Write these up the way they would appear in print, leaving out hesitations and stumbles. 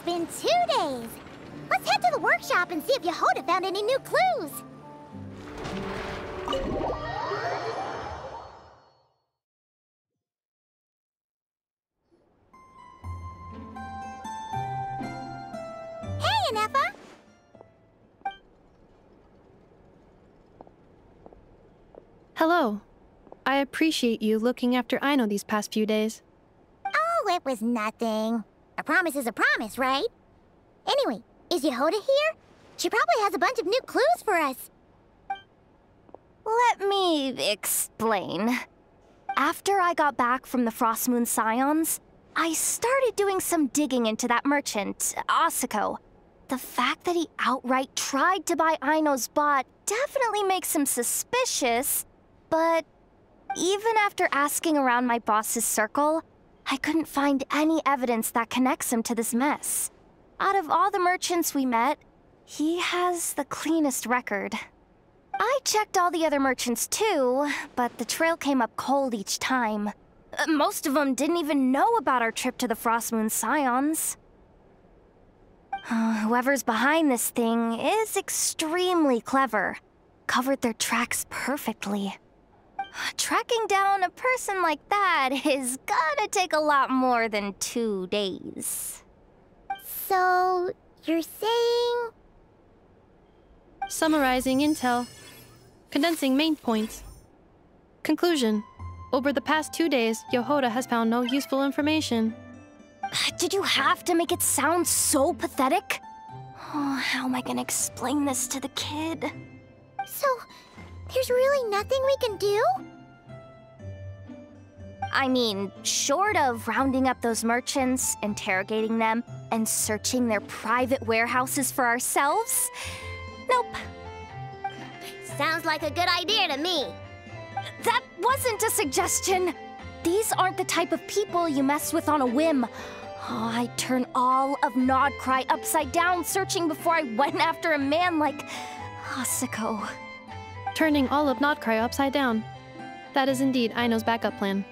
been 2 days. Let's head to the workshop and see if Yehoda found any new clues. Hey, Anefa! Hello. I appreciate you looking after Aino these past few days. Oh, it was nothing. A promise is a promise, right? Anyway, is Yehoda here? She probably has a bunch of new clues for us. Let me explain. After I got back from the Frost Moon Scions, I started doing some digging into that merchant, Asako. The fact that he outright tried to buy Aino's bot definitely makes him suspicious, but even after asking around my boss's circle, I couldn't find any evidence that connects him to this mess. Out of all the merchants we met, he has the cleanest record. I checked all the other merchants too, but the trail came up cold each time. Most of them didn't even know about our trip to the Frost Moon Scions. Whoever's behind this thing is extremely clever. Covered their tracks perfectly. Tracking down a person like that is gonna take a lot more than 2 days. So, you're saying... Summarizing intel. Condensing main points. Conclusion. Over the past 2 days, Yehoda has found no useful information. Did you have to make it sound so pathetic? Oh, how am I gonna explain this to the kid? So, there's really nothing we can do? I mean, short of rounding up those merchants, interrogating them, and searching their private warehouses for ourselves? Nope. Sounds like a good idea to me. That wasn't a suggestion. These aren't the type of people you mess with on a whim. Oh, I'd turn all of Nodcry upside down searching before I went after a man like Asako. Turning all of Nodcry upside down. That is indeed Aino's backup plan.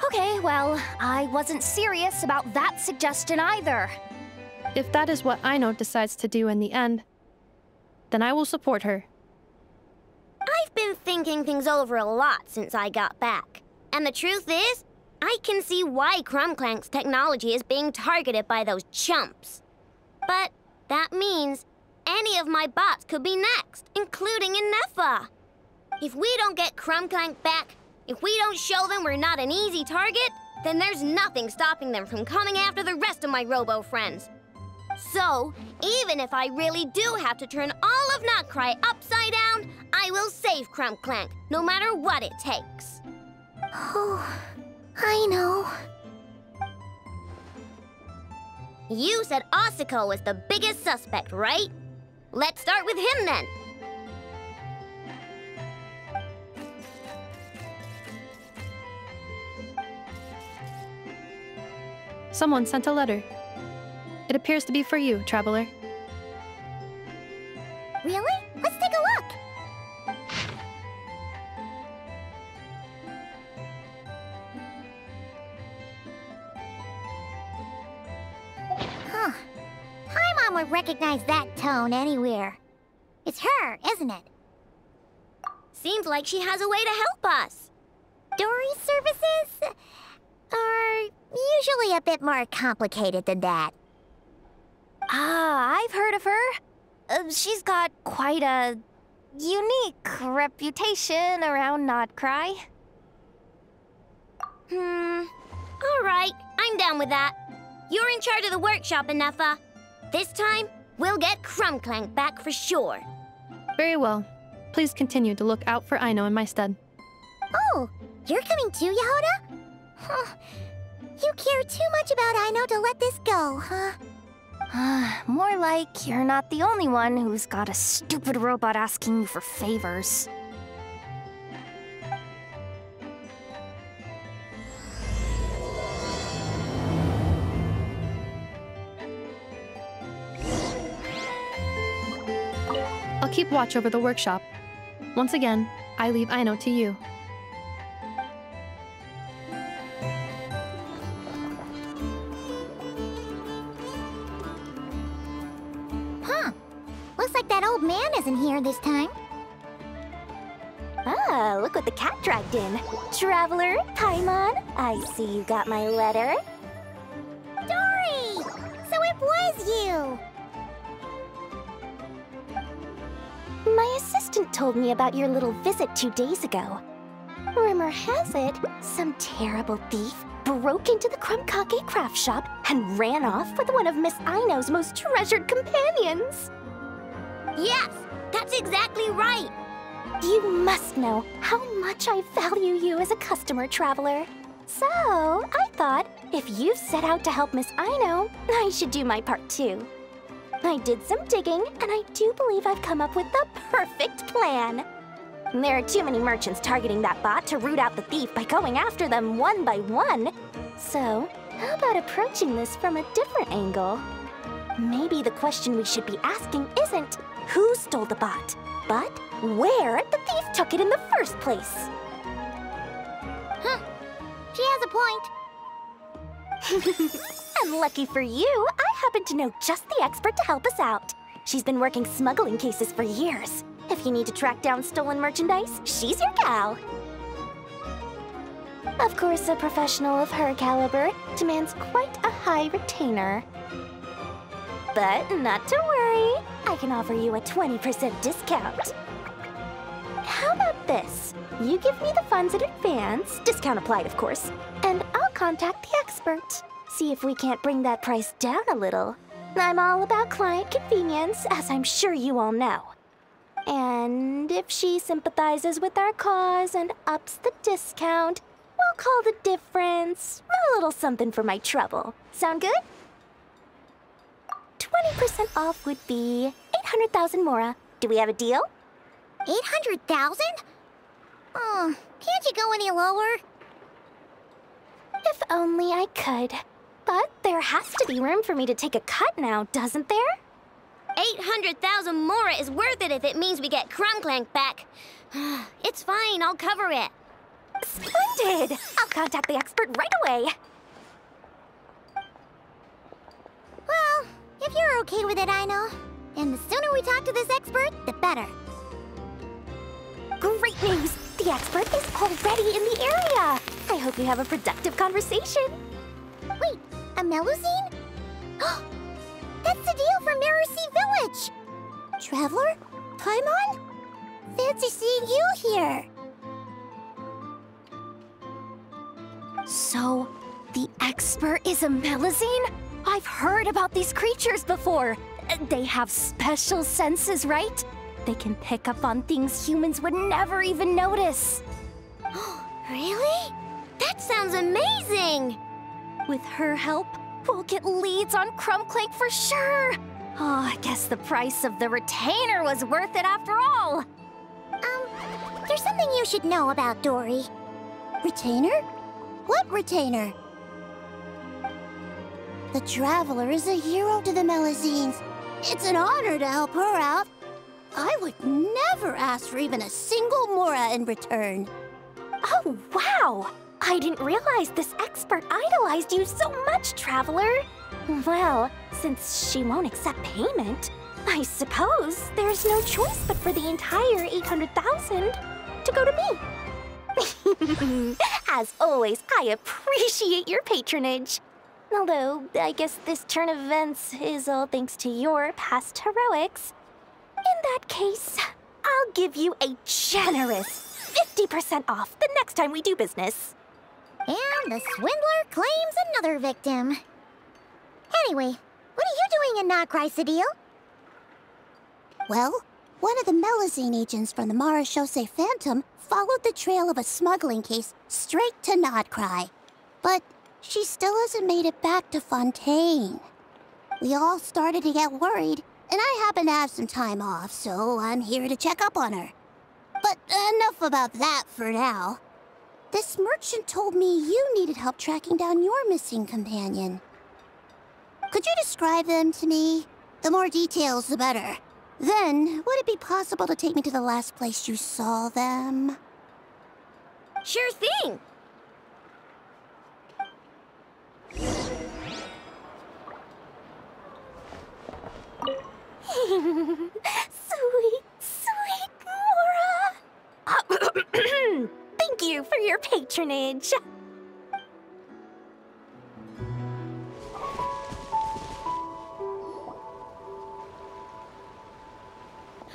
Okay, well, I wasn't serious about that suggestion either. If that is what Aino decides to do in the end, then I will support her. I've been thinking things over a lot since I got back. And the truth is, I can see why Crumclank's technology is being targeted by those chumps. But that means any of my bots could be next, including Anefa. If we don't get Crumclank back, if we don't show them we're not an easy target, then there's nothing stopping them from coming after the rest of my robo-friends. So, even if I really do have to turn all of Notcry upside down, I will save Crumclank, no matter what it takes. Oh, I know. You said Asako was the biggest suspect, right? Let's start with him then. Someone sent a letter. It appears to be for you, traveler. Really? Let's take a look. Huh. Paimon would recognize that tone anywhere. It's her, isn't it? Seems like she has a way to help us. Dory's services are usually a bit more complicated than that. Ah, I've heard of her. She's got quite a unique reputation around Nodcry. All right, I'm down with that. You're in charge of the workshop, Anefa. This time, we'll get Crumclank back for sure. Very well. Please continue to look out for Aino in my stead. Oh, you're coming too, Yehoda? Huh. You care too much about Aino to let this go, huh? More like you're not the only one who's got a stupid robot asking you for favors. I'll keep watch over the workshop. Once again, I leave Aino to you. wasn't here this time. Ah, look what the cat dragged in. Traveler, Paimon, I see you got my letter. Dory! So it was you! My assistant told me about your little visit 2 days ago. Rumor has it, some terrible thief broke into the Krumkake craft shop and ran off with one of Miss Aino's most treasured companions. Yes, that's exactly right. You must know how much I value you as a customer, Traveler. So, I thought, if you set out to help Miss Aino, I should do my part too. I did some digging, and I do believe I've come up with the perfect plan. There are too many merchants targeting that bot to root out the thief by going after them one by one. So, how about approaching this from a different angle? Maybe the question we should be asking isn't who stole the bot, but where the thief took it in the first place. Huh. She has a point. And lucky for you, I happen to know just the expert to help us out. She's been working smuggling cases for years. If you need to track down stolen merchandise, she's your gal. Of course, a professional of her caliber demands quite a high retainer. But not to worry, I can offer you a 20% discount. How about this? You give me the funds in advance, discount applied of course, and I'll contact the expert. See if we can't bring that price down a little. I'm all about client convenience, as I'm sure you all know. And if she sympathizes with our cause and ups the discount, we'll call the difference a little something for my trouble. Sound good? 20% off would be 800,000 mora. Do we have a deal? 800,000? Oh, can't you go any lower? If only I could. But there has to be room for me to take a cut now, doesn't there? 800,000 mora is worth it if it means we get Krumklank back. It's fine, I'll cover it. Splendid! I'll contact the expert right away. Well, if you're okay with it, Aino. And the sooner we talk to this expert, the better. Great news! The expert is already in the area! I hope you have a productive conversation. Wait, a Melusine? That's the deal from Mirror-Sea Village! Traveler? Paimon? Fancy seeing you here! So, the expert is a Melusine? I've heard about these creatures before. They have special senses, right? They can pick up on things humans would never even notice. Really? That sounds amazing! With her help, we'll get leads on Krumklank for sure. Oh, I guess the price of the retainer was worth it after all. There's something you should know about Dory. Retainer? What retainer? The Traveler is a hero to the Melusines. It's an honor to help her out. I would never ask for even a single mora in return. Oh, wow! I didn't realize this expert idolized you so much, Traveler. Well, since she won't accept payment, I suppose there's no choice but for the entire 800,000 to go to me. As always, I appreciate your patronage. Although, I guess this turn of events is all thanks to your past heroics. In that case, I'll give you a generous 50% off the next time we do business. And the swindler claims another victim. Anyway, what are you doing in Nodcry, Well, one of the Melusine agents from the Marechaussee Phantom followed the trail of a smuggling case straight to Nodcry. But she still hasn't made it back to Fontaine. We all started to get worried, and I happen to have some time off, so I'm here to check up on her. But enough about that for now. This merchant told me you needed help tracking down your missing companion. Could you describe them to me? The more details, the better. Then, would it be possible to take me to the last place you saw them? Sure thing! Sweet, wreckage.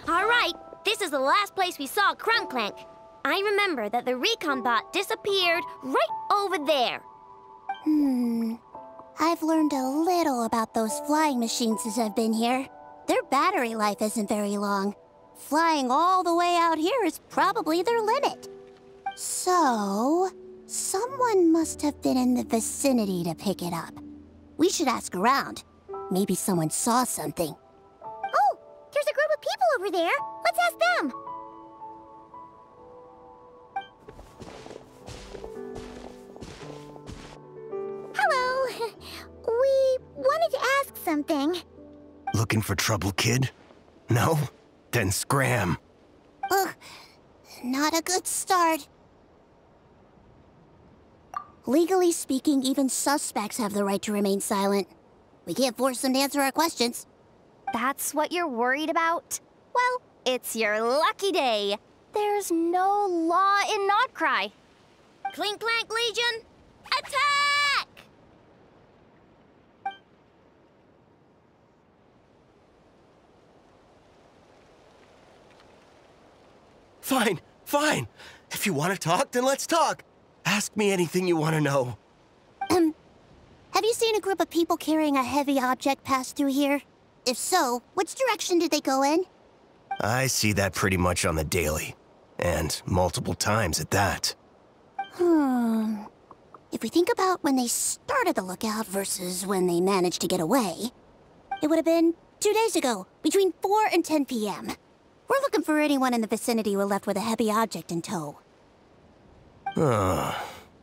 All right, this is the last place we saw Crunkclank. I remember that the recon bot disappeared right over there. I've learned a little about those flying machines since I've been here. Their battery life isn't very long. Flying all the way out here is probably their limit. So, someone must have been in the vicinity to pick it up. We should ask around. Maybe someone saw something. Oh, there's a group of people over there. Let's ask them. Hello. We wanted to ask something. Looking for trouble, kid? No? Then scram. Ugh, not a good start. Legally speaking, even suspects have the right to remain silent. We can't force them to answer our questions. That's what you're worried about? Well, it's your lucky day. There's no law in Nodcry. Clink Clank Legion, attack! Fine, fine. If you want to talk, then let's talk. Ask me anything you want to know. Have you seen a group of people carrying a heavy object pass through here? If so, which direction did they go in? I see that pretty much on the daily. And multiple times at that. If we think about when they started the lookout versus when they managed to get away, it would have been 2 days ago, between 4 and 10 p.m. We're looking for anyone in the vicinity who left with a heavy object in tow.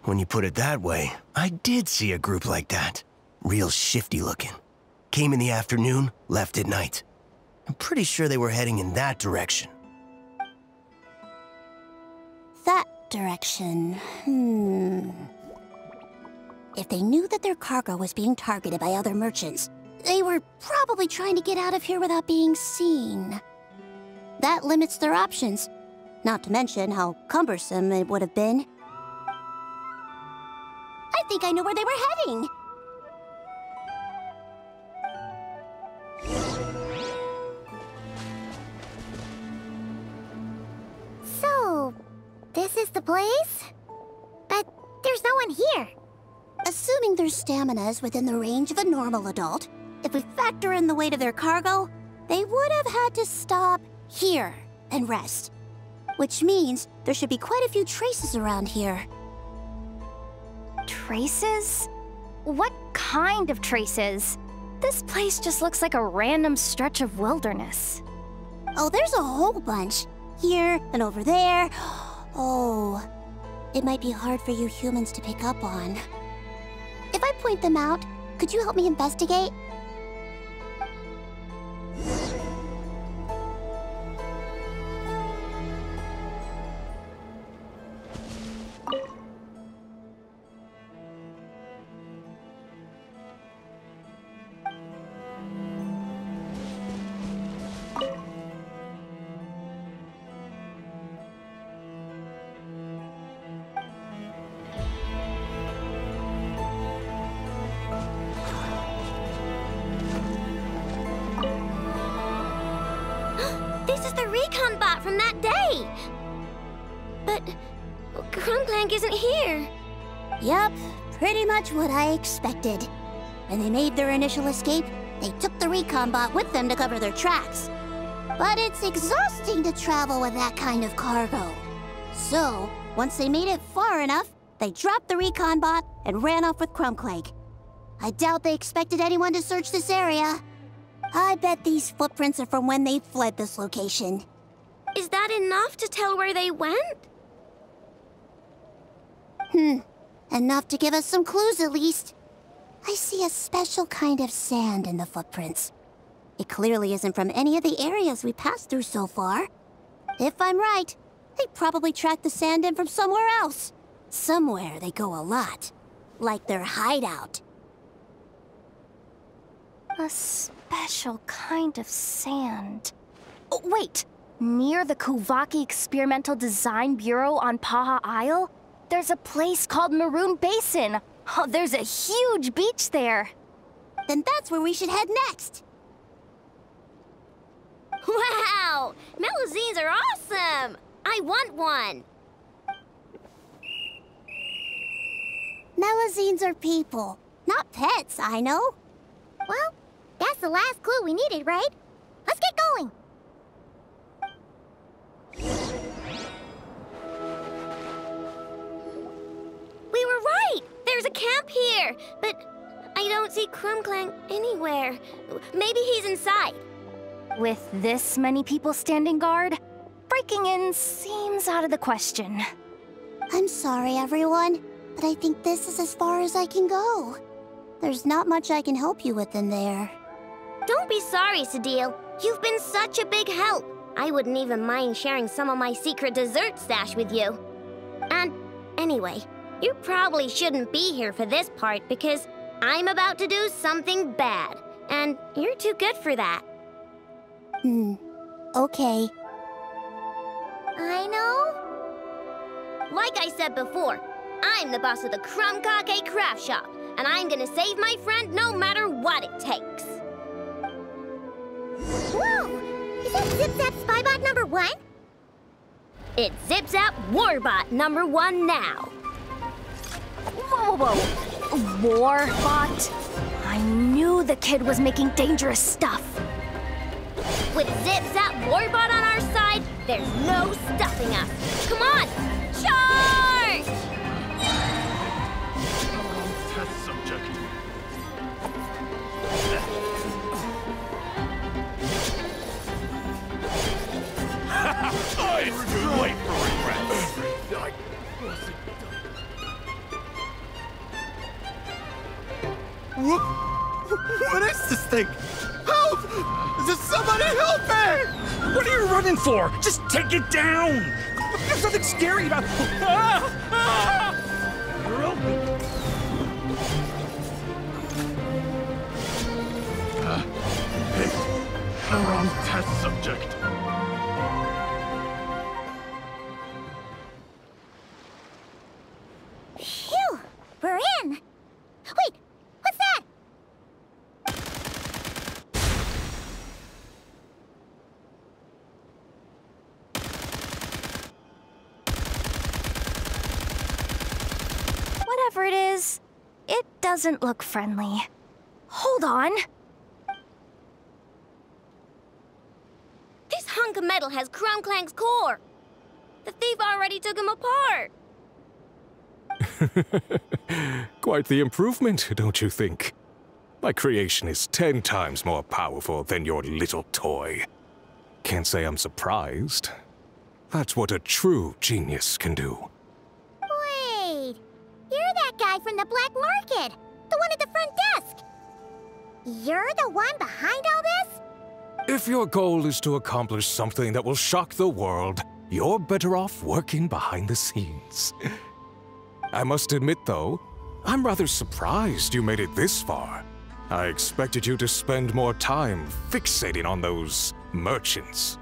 When you put it that way, I did see a group like that. Real shifty looking. Came in the afternoon, left at night. I'm pretty sure they were heading in that direction. That direction, If they knew that their cargo was being targeted by other merchants, they were probably trying to get out of here without being seen. That limits their options, not to mention how cumbersome it would have been. I think I know where they were heading. So, this is the place? But there's no one here. Assuming their stamina is within the range of a normal adult, if we factor in the weight of their cargo, they would have had to stop here and rest. Which means there should be quite a few traces around here. Traces? What kind of traces? This place just looks like a random stretch of wilderness. Oh, there's a whole bunch. Here and over there. Oh, it might be hard for you humans to pick up on. If I point them out, could you help me investigate? This is the recon bot from that day! But Crunkclank isn't here. Yup, pretty much what I expected. When they made their initial escape, they took the recon bot with them to cover their tracks. But it's exhausting to travel with that kind of cargo. So, once they made it far enough, they dropped the recon bot and ran off with Crunkclank. I doubt they expected anyone to search this area. I bet these footprints are from when they fled this location. Is that enough to tell where they went? Enough to give us some clues at least. I see a special kind of sand in the footprints. It clearly isn't from any of the areas we passed through so far. If I'm right, they probably tracked the sand in from somewhere else. Somewhere they go a lot. Like their hideout. A special kind of sand. Oh, wait! Near the Kuvaki Experimental Design Bureau on Paha Isle? There's a place called Maroon Basin. Oh, there's a huge beach there. Then that's where we should head next. Wow! Melusines are awesome! I want one! Melusines are people, not pets, I know. Well, that's the last clue we needed, right? Let's get going. We were right! There's a camp here! But I don't see Crumclank anywhere. Maybe he's inside. With this many people standing guard, breaking in seems out of the question. I'm sorry, everyone, but I think this is as far as I can go. There's not much I can help you with in there. Don't be sorry, Sadil. You've been such a big help. I wouldn't even mind sharing some of my secret dessert stash with you. And anyway, you probably shouldn't be here for this part because I'm about to do something bad, and you're too good for that. Okay. I know. Like I said before, I'm the boss of the Crumcake Craft Shop, and I'm gonna save my friend no matter what it takes. Whoa! Is that Zip-Zap Spybot number 1? It's Zip-Zap Warbot number 1 now. Whoa, whoa, whoa. Warbot? I knew the kid was making dangerous stuff. With Zip-Zap Warbot on our side, there's no stopping us. Come on, charge! Test subject. It's too late for regrets. What is this thing? Help! Does somebody help me? What are you running for? Just take it down! There's nothing scary about... Wrong test subject. Phew! We're in! Wait! What's that? Whatever it is, it doesn't look friendly. Hold on. This hunk of metal has Crumclank's core. The thief already took him apart. Quite the improvement, don't you think? My creation is 10 times more powerful than your little toy. Can't say I'm surprised. That's what a true genius can do. Wait! You're that guy from the black market! The one at the front desk! You're the one behind all this? If your goal is to accomplish something that will shock the world, you're better off working behind the scenes. I must admit, though, I'm rather surprised you made it this far. I expected you to spend more time fixating on those merchants.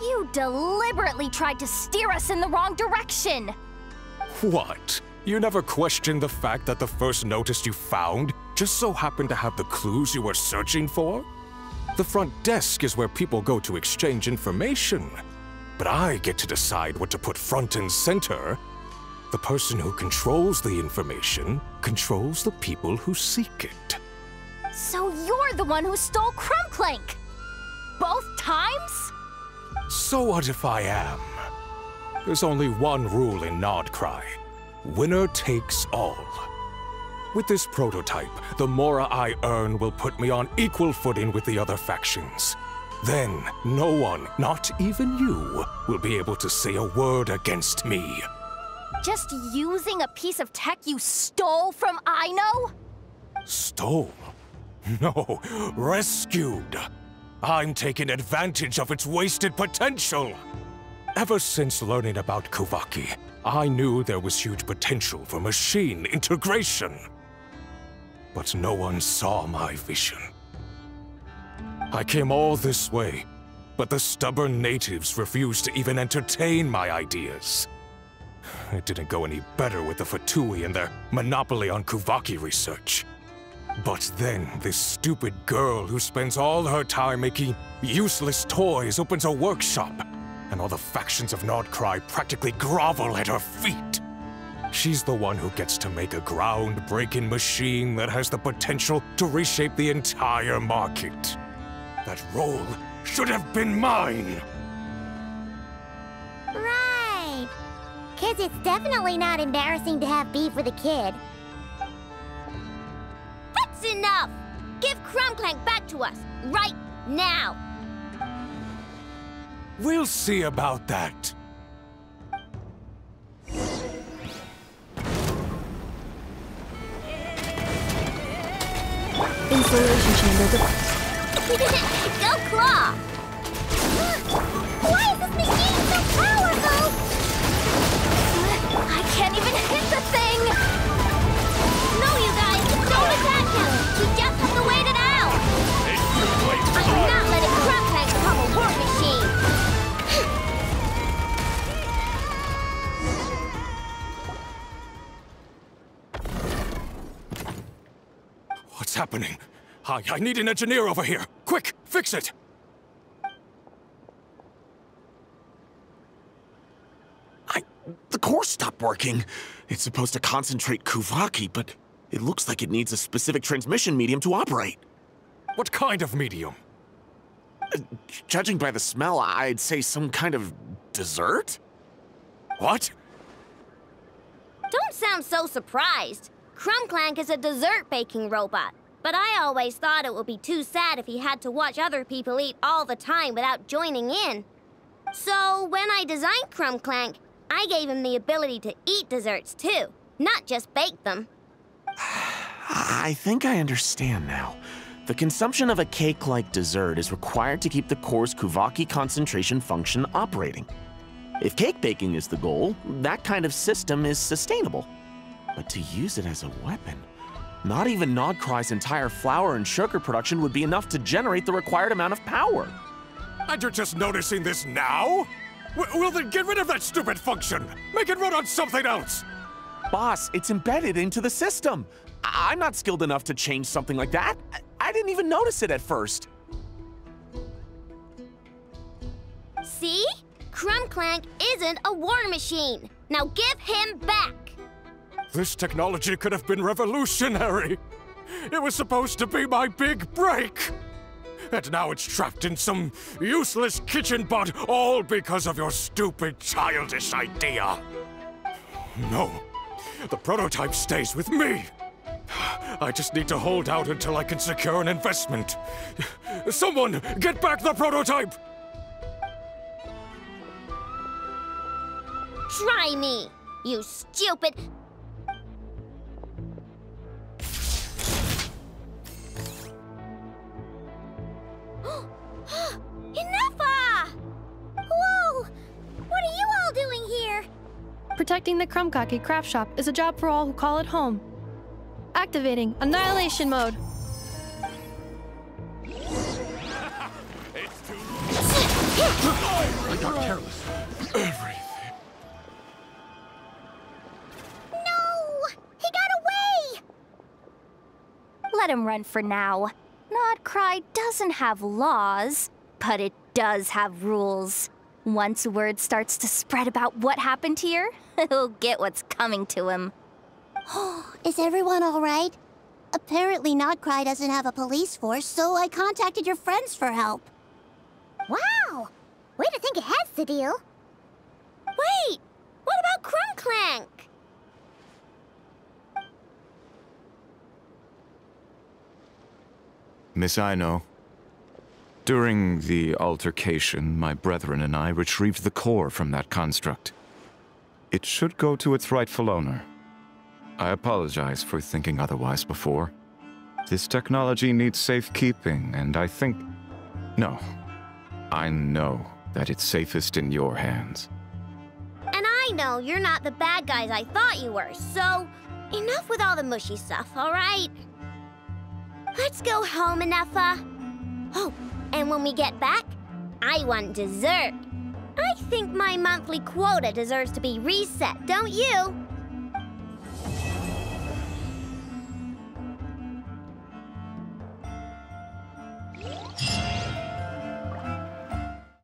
You deliberately tried to steer us in the wrong direction! What? You never questioned the fact that the first notice you found just so happened to have the clues you were searching for? The front desk is where people go to exchange information. But I get to decide what to put front and center. The person who controls the information controls the people who seek it. So you're the one who stole Crumclank! Both times? So what if I am? There's only one rule in Nodcry. Winner takes all. With this prototype, the Mora I earn will put me on equal footing with the other factions. Then, no one, not even you, will be able to say a word against me. Just using a piece of tech you stole from Aino? Stole? No, rescued. I'm taking advantage of its wasted potential. Ever since learning about Kuvaki, I knew there was huge potential for machine integration. But no one saw my vision. I came all this way, but the stubborn natives refused to even entertain my ideas. It didn't go any better with the Fatui and their monopoly on Kuvaki research. But then, this stupid girl who spends all her time making useless toys opens a workshop, and all the factions of Nordcry practically grovel at her feet. She's the one who gets to make a groundbreaking machine that has the potential to reshape the entire market. That role should have been mine! Right. 'Cause it's definitely not embarrassing to have beef with a kid. That's enough! Give Crumclank back to us, right now! We'll see about that. Installation chamber. Go Claw! Why is this machine so powerful? I can't even hit the thing! No, you guys! Don't attack him! He just has to wait it out! I am not letting Crumclank become a war machine! What's happening? I need an engineer over here! Quick, fix it! The core stopped working. It's supposed to concentrate Kuvaki, but it looks like it needs a specific transmission medium to operate. What kind of medium? Judging by the smell, I'd say some kind of dessert? What? Don't sound so surprised. Crumclank is a dessert baking robot. But I always thought it would be too sad if he had to watch other people eat all the time without joining in. So when I designed Crumclank, I gave him the ability to eat desserts too, not just bake them. I think I understand now. The consumption of a cake-like dessert is required to keep the core's Kuvaki concentration function operating. If cake baking is the goal, that kind of system is sustainable. But to use it as a weapon, not even Nodcry's entire flour and sugar production would be enough to generate the required amount of power. And you're just noticing this now? Well then get rid of that stupid function! Make it run on something else! Boss, it's embedded into the system. I'm not skilled enough to change something like that. I didn't even notice it at first. See? Crumclank isn't a war machine. Now give him back! This technology could have been revolutionary! It was supposed to be my big break! And now it's trapped in some useless kitchen bot, all because of your stupid, childish idea! No, the prototype stays with me! I just need to hold out until I can secure an investment. Someone, get back the prototype! Try me, you stupid... Enough! Whoa! What are you all doing here? Protecting the Krumkaki craft shop is a job for all who call it home. Activating Annihilation Mode. I got careless. Everything. No! He got away! Let him run for now. Nodcry doesn't have laws, but it does have rules. Once word starts to spread about what happened here, he'll get what's coming to him. Is everyone all right? Apparently Nodcry doesn't have a police force, so I contacted your friends for help. Wow! Way to think ahead, Sadil. Wait! What about Crumclank? Miss Aino, during the altercation, my brethren and I retrieved the core from that construct. It should go to its rightful owner. I apologize for thinking otherwise before. This technology needs safekeeping, and I think... No. I know that it's safest in your hands. And I know you're not the bad guys I thought you were, so enough with all the mushy stuff, all right? Let's go home, Enougha. Oh, and when we get back, I want dessert. I think my monthly quota deserves to be reset, don't you?